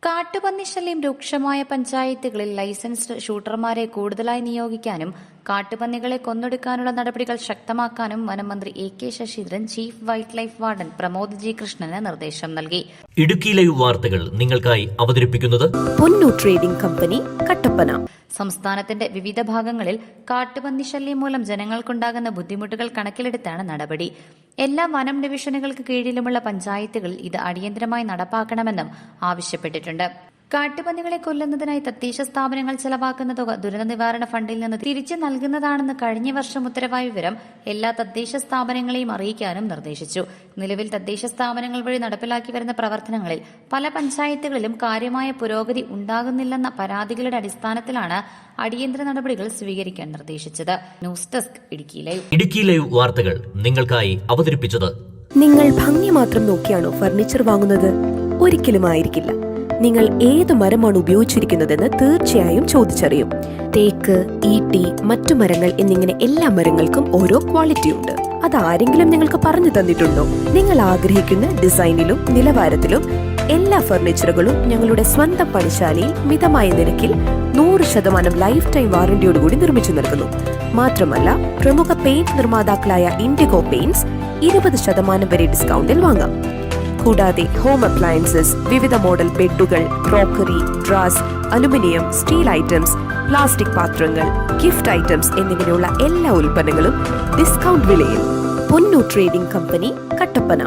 കാട്ടുപന്നി ശല്യം രൂക്ഷമായ പഞ്ചായത്തുകളിൽ ലൈസൻസ്ഡ് ഷൂട്ടർമാരെ കൂടുതലായി നിയോഗിക്കാനും കാട്ടുപന്നികളെ കൊന്നൊടുക്കാനുള്ള നടപടികൾ ശക്തമാക്കാനും വനമന്ത്രി A K. Saseendran chief wildlife warden Pramod G കൃഷ്ണന് നിർദ്ദേശം നൽകി. ഇടുക്കി ലൈവ് വാർത്തകൾ നിങ്ങൾക്കായി അവതരിപ്പിക്കുന്നത് പൊന്നു ട്രേഡിംഗ് കമ്പനി, കട്ടപ്പന. സംസ്ഥാനത്തിന്റെ വിവിധ ഭാഗങ്ങളിൽ കാട്ടുപന്നി ശല്യം മൂലം ജനങ്ങൾക്കുണ്ടാകുന്ന ബുദ്ധിമുട്ടുകൾ കണക്കിലെടുത്താണ് നടപടി. എല്ലാ വനം ഡിവിഷനുകൾക്ക് കീഴിലുമുള്ള പഞ്ചായത്തുകളിൽ ഇത് അടിയന്തരമായി നടപ്പാക്കണമെന്നും ആവശ്യപ്പെട്ടിട്ടുണ്ട്. കാട്ടുപന്നികളെ കൊല്ലുന്നതിനായി തദ്ദേശ സ്ഥാപനങ്ങൾ ചെലവാക്കുന്ന തുക ദുരന്ത നിവാരണ ഫണ്ടിൽ നിന്ന് തിരിച്ചു നൽകുന്നതാണെന്ന് കഴിഞ്ഞ വർഷം ഉത്തരവായ വിവരം എല്ലാ തദ്ദേശ സ്ഥാപനങ്ങളെയും അറിയിക്കാനും നിർദ്ദേശിച്ചു. നിലവിൽ തദ്ദേശ സ്ഥാപനങ്ങൾ വഴി നടപ്പിലാക്കി വരുന്ന പ്രവർത്തനങ്ങളിൽ പല പഞ്ചായത്തുകളിലും കാര്യമായ പുരോഗതി ഉണ്ടാകുന്നില്ലെന്ന പരാതികളുടെ അടിസ്ഥാനത്തിലാണ് അടിയന്തര നടപടികൾ സ്വീകരിക്കാൻ നിർദ്ദേശിച്ചത്. ന്യൂസ് ഡെസ്ക് ഇടുക്കി ലൈവ് വാർത്തകൾ നിങ്ങൾക്കായി അവതരിപ്പിച്ചത്. നിങ്ങൾ ഭംഗി മാത്രം നോക്കിയാണോ ഫർണിച്ചർ വാങ്ങുന്നത്? ഒരിക്കലും ആയിരിക്കില്ല. നിങ്ങൾ ഏത് മരമാണ് ഉപയോഗിച്ചിരിക്കുന്നതെന്ന് തീർച്ചയായും ചോദിച്ചറിയും. തേക്ക്, ഈട്ടി, മറ്റു മരങ്ങൾ എന്നിങ്ങനെ എല്ലാ മരങ്ങൾക്കും ഓരോ ക്വാളിറ്റി ഉണ്ട്. അതാരെങ്കിലും നിങ്ങൾക്ക് പറഞ്ഞു തന്നിട്ടുണ്ടോ? നിങ്ങൾ ആഗ്രഹിക്കുന്ന ഡിസൈനിലും നിലവാരത്തിലും എല്ലാ ഫർണിച്ചറുകളും ഞങ്ങളുടെ സ്വന്തം പണിശാലയിൽ മിതമായ നിരക്കിൽ 100% ലൈഫ് ടൈം വാറന്റിയോടുകൂടി നിർമ്മിച്ചു നൽകുന്നു. മാത്രമല്ല, പ്രമുഖ പെയിന്റ് നിർമ്മാതാക്കളായ ഇൻഡിഗോ പെയിന്റ്സ് 20% വരെ ഡിസ്കൗണ്ടിൽ വാങ്ങാം. കൂടാതെ ഹോം അപ്ലയൻസസ്, വിവിധ മോഡൽ ബെഡുകൾ, ക്രോക്കറി, ഡ്രാസ്, അലുമിനിയം, സ്റ്റീൽ ഐറ്റംസ്, പ്ലാസ്റ്റിക് പാത്രങ്ങൾ, ഗിഫ്റ്റ് ഐറ്റംസ് എന്നിങ്ങനെയുള്ള എല്ലാ ഉൽപ്പന്നങ്ങളും ഡിസ്കൗണ്ട് വിലയിൽ. പൊന്നു ട്രേഡിംഗ് കമ്പനി, കട്ടപ്പന.